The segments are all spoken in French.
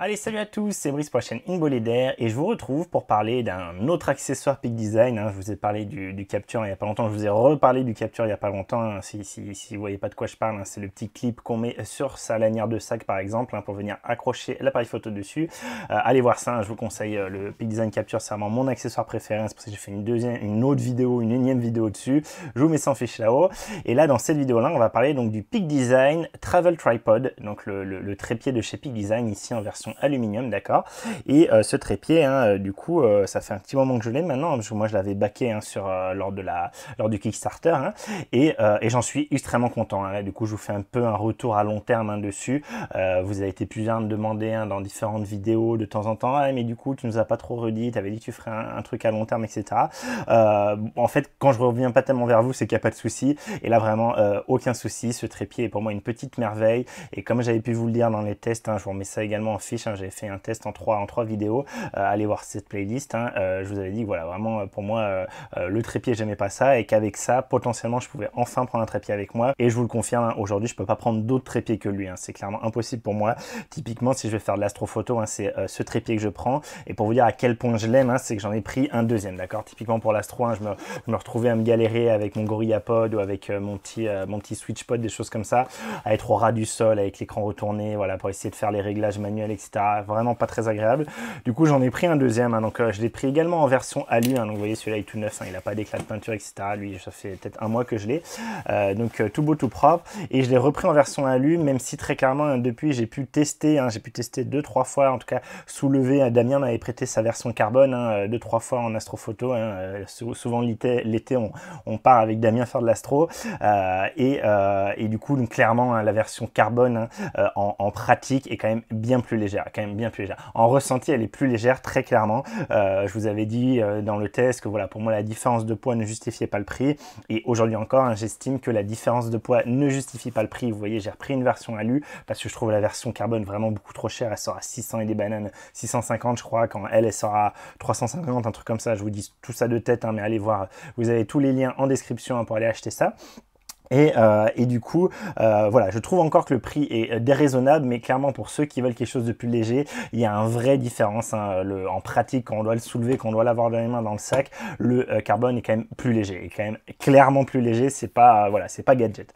Allez, salut à tous, c'est Brice pour la chaîne InBoledaire et je vous retrouve pour parler d'un autre accessoire Peak Design. Je vous ai parlé du capture il n'y a pas longtemps, je vous ai reparlé du capture il n'y a pas longtemps. Si vous voyez pas de quoi je parle, c'est le petit clip qu'on met sur sa lanière de sac par exemple, pour venir accrocher l'appareil photo dessus. Allez voir ça, je vous conseille le Peak Design Capture, c'est vraiment mon accessoire préféré. C'est pour ça que j'ai fait une autre vidéo, une énième vidéo dessus. Je vous mets ça en fiche là-haut. Et là, dans cette vidéo-là, on va parler donc du Peak Design Travel Tripod, donc le trépied de chez Peak Design, ici en version aluminium, d'accord. Et ce trépied, du coup, ça fait un petit moment que je l'ai maintenant, parce que moi je l'avais backé lors du Kickstarter, et j'en suis extrêmement content. Là, du coup, je vous fais un peu un retour à long terme dessus. Vous avez été plusieurs à me demander dans différentes vidéos de temps en temps, mais du coup, tu nous as pas trop redit, tu avais dit que tu ferais un truc à long terme, etc. En fait, quand je reviens pas tellement vers vous, c'est qu'il n'y a pas de souci. Et là, vraiment, aucun souci. Ce trépied est pour moi une petite merveille. Et comme j'avais pu vous le dire dans les tests, je vous remets ça également en fiche. J'avais fait un test en trois vidéos. Allez voir cette playlist. Je vous avais dit que voilà, vraiment, pour moi, le trépied, j'aimais pas ça. Et qu'avec ça, potentiellement, je pouvais enfin prendre un trépied avec moi. Et je vous le confirme, aujourd'hui, je peux pas prendre d'autres trépieds que lui. C'est clairement impossible pour moi. Typiquement, si je vais faire de l'astrophoto, c'est ce trépied que je prends. Et pour vous dire à quel point je l'aime, c'est que j'en ai pris un deuxième. D'accord. Typiquement pour l'astro, je me retrouvais à me galérer avec mon GorillaPod ou avec mon petit SwitchPod, des choses comme ça, à être au ras du sol avec l'écran retourné, voilà, pour essayer de faire les réglages manuels, etc. Vraiment pas très agréable. Du coup, j'en ai pris un deuxième. Donc, je l'ai pris également en version alu. Donc, vous voyez, celui-là est tout neuf. Il n'a pas d'éclat de peinture, etc. Lui, ça fait peut-être un mois que je l'ai. Donc, tout beau, tout propre. Et je l'ai repris en version alu, même si très clairement, depuis, j'ai pu tester. J'ai pu tester 2-3 fois, en tout cas, soulever. Damien m'avait prêté sa version carbone 2-3 fois en astrophoto. Souvent l'été, on part avec Damien faire de l'astro. Et du coup, donc, clairement, la version carbone en pratique est quand même bien plus légère. En ressenti, elle est plus légère, très clairement. Je vous avais dit dans le test que voilà, pour moi, la différence de poids ne justifiait pas le prix. Et aujourd'hui encore, j'estime que la différence de poids ne justifie pas le prix. Vous voyez, j'ai repris une version alu parce que je trouve la version carbone vraiment beaucoup trop chère. Elle sort à 600 et des bananes, 650 je crois, quand elle sort à 350, un truc comme ça. Je vous dis tout ça de tête, mais allez voir. Vous avez tous les liens en description pour aller acheter ça. Et du coup, voilà, je trouve encore que le prix est déraisonnable, mais clairement pour ceux qui veulent quelque chose de plus léger, il y a une vraie différence en pratique, quand on doit le soulever, quand on doit l'avoir dans les mains dans le sac, le carbone est quand même plus léger, est quand même clairement plus léger, c'est pas voilà, c'est pas gadget.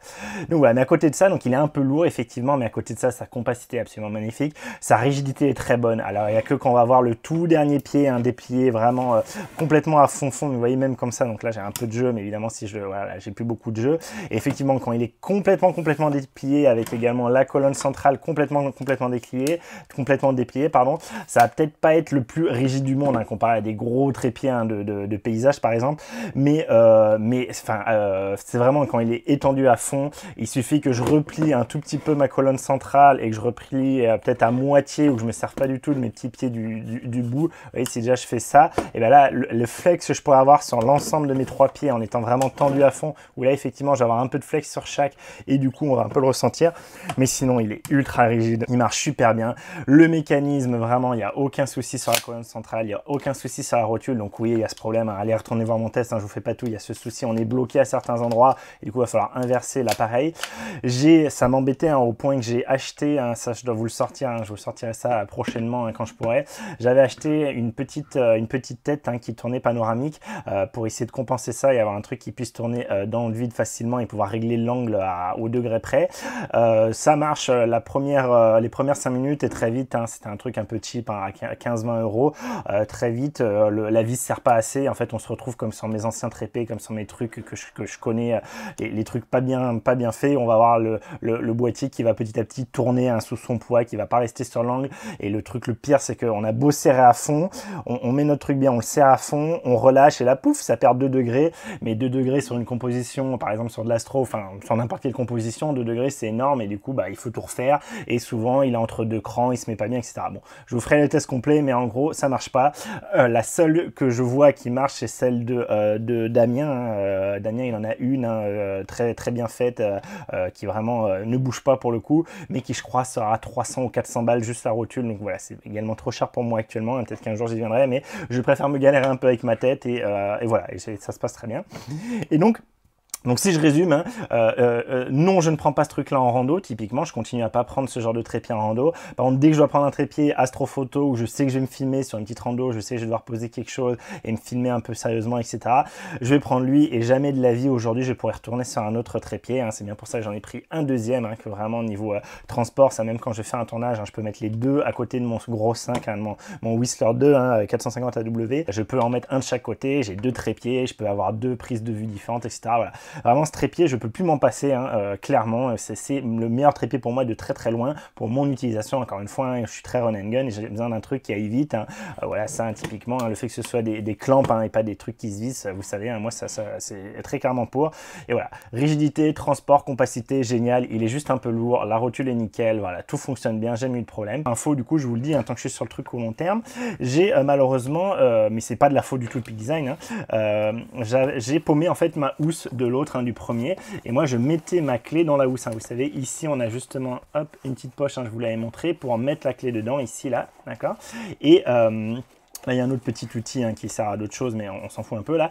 Donc voilà, mais à côté de ça, donc il est un peu lourd effectivement, mais à côté de ça, sa compacité est absolument magnifique, sa rigidité est très bonne. Alors il y a que quand on va voir le tout dernier pied déplié vraiment complètement à fond, vous voyez même comme ça. Donc là j'ai un peu de jeu, mais évidemment si voilà, j'ai plus beaucoup de jeu. Et effectivement, quand il est complètement déplié, avec également la colonne centrale complètement dépliée, pardon, ça va peut-être pas être le plus rigide du monde comparé à des gros trépieds de paysage par exemple, mais c'est vraiment quand il est étendu à fond, il suffit que je replie un tout petit peu ma colonne centrale et que je replie peut-être à moitié, ou que je me sers pas du tout de mes petits pieds du bout. Vous voyez, si déjà je fais ça, et bien là le flex que je pourrais avoir sur l'ensemble de mes trois pieds en étant vraiment tendu à fond, où là effectivement je vais avoir un peu de flex sur chaque, et du coup on va un peu le ressentir, mais sinon il est ultra rigide, il marche super bien. Le mécanisme, vraiment il n'y a aucun souci sur la colonne centrale, il n'y a aucun souci sur la rotule. Donc oui, il y a ce problème, allez retourner voir mon test, je vous fais pas tout, il y a ce souci, on est bloqué à certains endroits et du coup il va falloir inverser l'appareil. Ça m'embêtait au point que j'ai acheté, ça je dois vous le sortir, je vous sortirai ça prochainement quand je pourrai. J'avais acheté une petite tête qui tournait panoramique pour essayer de compenser ça et avoir un truc qui puisse tourner dans le vide facilement et pouvoir régler l'angle au degré près. Ça marche les premières 5 minutes et très vite, c'était un truc un peu cheap à 15-20 euros. Très vite, la vis sert pas assez. En fait, on se retrouve comme sur mes anciens trépieds, comme sur mes trucs que je connais, les trucs pas bien faits. On va avoir le boîtier qui va petit à petit tourner sous son poids, qui va pas rester sur l'angle. Et le pire, c'est qu'on a beau serrer à fond, on met notre truc bien, on le serre à fond, on relâche et là, pouf, ça perd 2 degrés. Mais 2 degrés sur une composition, par exemple sur de l'astro, sur n'importe quelle composition, 2 degrés c'est énorme et du coup il faut tout refaire, et souvent il est entre deux crans, il se met pas bien, etc. Bon, je vous ferai le test complet, mais en gros ça marche pas. La seule que je vois qui marche, c'est celle de Damien. Damien il en a une très bien faite, qui vraiment ne bouge pas pour le coup, mais qui je crois sera 300 ou 400 balles juste la rotule. Donc voilà, c'est également trop cher pour moi actuellement, peut-être qu'un jour j'y viendrai, mais je préfère me galérer un peu avec ma tête, et voilà, et ça se passe très bien. Et donc Donc si je résume, hein, non, je ne prends pas ce truc-là en rando, typiquement, je continue à pas prendre ce genre de trépied en rando. Par contre, dès que je dois prendre un trépied astrophoto, où je sais que je vais me filmer sur une petite rando, je sais que je vais devoir poser quelque chose et me filmer un peu sérieusement, etc., je vais prendre lui, et jamais de la vie aujourd'hui, je pourrais retourner sur un autre trépied. Hein. C'est bien pour ça que j'en ai pris un deuxième, hein, que vraiment au niveau transport, ça même quand je fais un tournage, hein, je peux mettre les deux à côté de mon gros 5, hein, mon Whistler 2, hein, 450 AW. Je peux en mettre un de chaque côté, j'ai deux trépieds, je peux avoir deux prises de vue différentes, etc. Voilà. Vraiment, ce trépied, je peux plus m'en passer, hein, clairement. C'est le meilleur trépied pour moi de très très loin pour mon utilisation. Encore une fois, hein, je suis très run and gun et j'ai besoin d'un truc qui aille vite. Hein. Voilà, ça, hein, typiquement, hein, le fait que ce soit des clamps, hein, et pas des trucs qui se vissent, vous savez, hein, moi, ça c'est très clairement pour. Et voilà, rigidité, transport, compacité, génial. Il est juste un peu lourd, la rotule est nickel, voilà, tout fonctionne bien, jamais eu de problème. Info, du coup, je vous le dis, hein, tant que je suis sur le truc au long terme, j'ai malheureusement, mais c'est pas de la faute du tout de Peak Design, hein, j'ai paumé en fait ma housse de l'autre, hein, du premier, et moi je mettais ma clé dans la housse, hein. Vous savez, ici on a justement, hop, une petite poche, hein, je vous l'avais montré, pour mettre la clé dedans, ici, là, d'accord, et là, il y a un autre petit outil, hein, qui sert à d'autres choses, mais on s'en fout un peu là.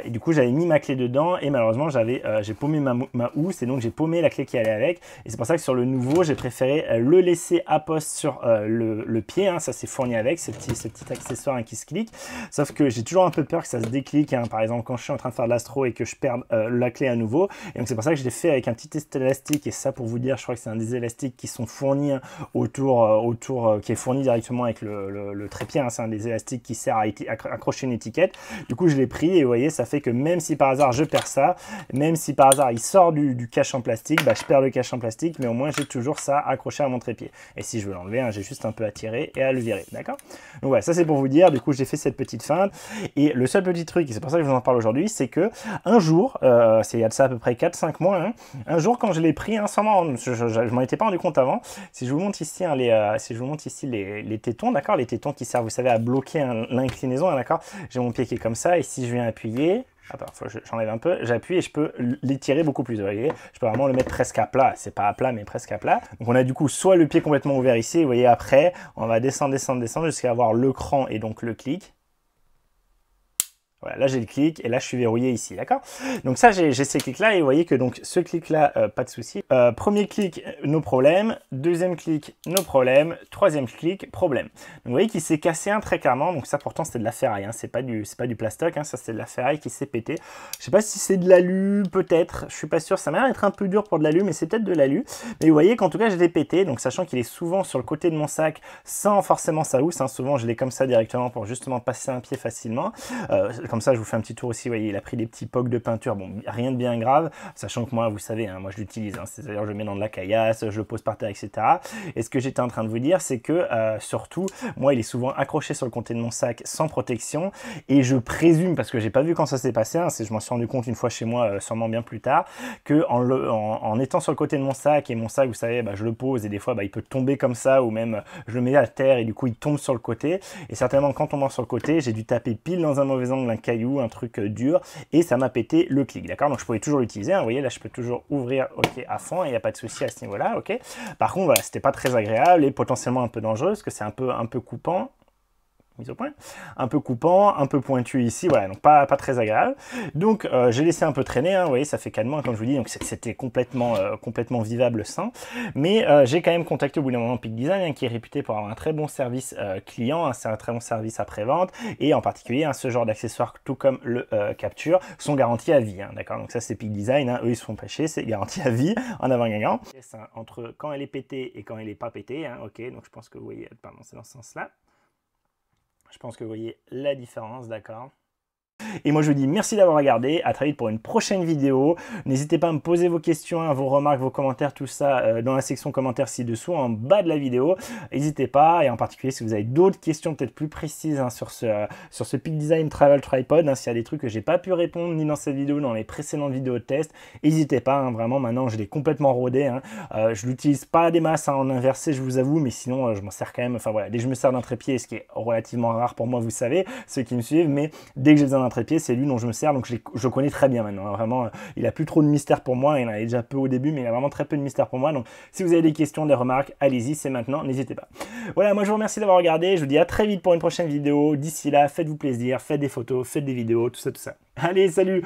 Et du coup, j'avais mis ma clé dedans et malheureusement, j'ai paumé ma housse et donc j'ai paumé la clé qui allait avec. Et c'est pour ça que sur le nouveau, j'ai préféré le laisser à poste sur le pied. Hein, ça, c'est fourni avec, ce petit accessoire, hein, qui se clique. Sauf que j'ai toujours un peu peur que ça se déclique. Hein, par exemple, quand je suis en train de faire de l'astro et que je perde la clé à nouveau. Et donc, c'est pour ça que je l'ai fait avec un petit élastique. Et ça, pour vous dire, je crois que c'est un des élastiques qui sont fournis, hein, qui est fourni directement avec le trépied. Hein, c'est un des élastiques qui sert à accrocher une étiquette. Du coup, je l'ai pris et vous voyez, ça fait que même si par hasard je perds ça, même si par hasard il sort du cache en plastique, bah, je perds le cache en plastique, mais au moins j'ai toujours ça accroché à mon trépied. Et si je veux l'enlever, hein, j'ai juste un peu à tirer et à le virer, d'accord? Donc voilà, ça c'est pour vous dire. Du coup, j'ai fait cette petite feinte. Et le seul petit truc, et c'est pour ça que je vous en parle aujourd'hui, c'est que un jour, c'est il y a de ça à peu près 4-5 mois, hein, un jour quand je l'ai pris, hein, je m'en étais pas rendu compte avant. Si je vous montre ici, hein, les tétons, d'accord, les tétons qui servent, vous savez, à bloquer, hein, l'inclinaison, hein, d'accord, j'ai mon pied qui est comme ça, et si je viens appuyer, parfois j'enlève un peu, j'appuie et je peux l'étirer beaucoup plus, vous voyez, je peux vraiment le mettre presque à plat, c'est pas à plat mais presque à plat. Donc on a du coup soit le pied complètement ouvert ici, vous voyez, après on va descendre jusqu'à avoir le cran et donc le clic. Voilà, là j'ai le clic et là je suis verrouillé ici, d'accord? Donc ça, j'ai ces clics-là et vous voyez que donc ce clic-là, pas de souci. Premier clic, no problème. Deuxième clic, no problème. Troisième clic, problème. Donc vous voyez qu'il s'est cassé un très clairement. Donc ça pourtant c'était de la ferraille, hein. C'est pas du plastoc, hein. Ça c'est de la ferraille qui s'est pété. Je sais pas si c'est de l'alu, peut-être. Je suis pas sûr. Ça m'a l'air d'être un peu dur pour de l'alu, mais c'est peut-être de l'alu. Mais vous voyez qu'en tout cas je l'ai pété. Donc sachant qu'il est souvent sur le côté de mon sac sans forcément sa housse, hein. Souvent je l'ai comme ça directement pour justement passer un pied facilement. Comme ça, je vous fais un petit tour aussi. Vous voyez, il a pris des petits pocs de peinture. Bon, rien de bien grave, sachant que moi, vous savez, hein, moi je l'utilise. Hein, c'est-à-dire, je le mets dans de la caillasse, je le pose par terre, etc. Et ce que j'étais en train de vous dire, c'est que surtout, moi, il est souvent accroché sur le côté de mon sac sans protection. Et je présume, parce que j'ai pas vu quand ça s'est passé, hein, je m'en suis rendu compte une fois chez moi, sûrement bien plus tard, que en étant sur le côté de mon sac, et mon sac, vous savez, bah, je le pose et des fois, bah, il peut tomber comme ça, ou même je le mets à terre et du coup, il tombe sur le côté. Et certainement, quand on tombant sur le côté, j'ai dû taper pile dans un mauvais angle, un caillou, un truc dur, et ça m'a pété le clic, d'accord? Donc je pouvais toujours l'utiliser, hein, vous voyez, là je peux toujours ouvrir, ok, à fond, et il n'y a pas de souci à ce niveau-là, ok? Par contre, voilà, c'était pas très agréable et potentiellement un peu dangereux, parce que c'est un peu coupant. Mise au point, un peu coupant, un peu pointu ici, voilà, donc pas très agréable. Donc j'ai laissé un peu traîner, hein, vous voyez, ça fait 4 mois, comme je vous dis, donc c'était complètement vivable sans. Mais j'ai quand même contacté au bout d'un moment Peak Design, hein, qui est réputé pour avoir un très bon service client, hein, c'est un très bon service après-vente, et en particulier, hein, ce genre d'accessoires, tout comme le capture, sont garantis à vie, hein, d'accord? Donc ça c'est Peak Design, hein, eux ils se font pêcher, c'est garanti à vie, en avant-gagnant. Entre quand elle est pétée et quand elle est pas pétée, hein, ok, donc je pense que vous voyez, pardon, c'est dans ce sens-là. Je pense que vous voyez la différence, d'accord? Et moi je vous dis merci d'avoir regardé, à très vite pour une prochaine vidéo. N'hésitez pas à me poser vos questions, hein, vos remarques, vos commentaires, tout ça dans la section commentaires ci-dessous, en bas de la vidéo. N'hésitez pas, et en particulier si vous avez d'autres questions peut-être plus précises, hein, sur ce Peak Design Travel Tripod, hein, s'il y a des trucs que j'ai pas pu répondre ni dans cette vidéo, ni dans les précédentes vidéos de test, n'hésitez pas, hein, vraiment maintenant je l'ai complètement rodé, hein. Je l'utilise pas des masses, hein, en inversé je vous avoue, mais sinon je m'en sers quand même, enfin voilà, dès que je me sers d'un trépied, ce qui est relativement rare pour moi, vous savez, ceux qui me suivent, mais dès que j'ai besoin d'un trépied, c'est lui dont je me sers, donc je connais très bien maintenant, hein, vraiment, il a plus trop de mystère pour moi, il en avait déjà peu au début, mais il a vraiment très peu de mystère pour moi, donc si vous avez des questions, des remarques, allez-y, c'est maintenant, n'hésitez pas. Voilà, moi je vous remercie d'avoir regardé, je vous dis à très vite pour une prochaine vidéo, d'ici là, faites-vous plaisir, faites des photos, faites des vidéos, tout ça, tout ça. Allez, salut.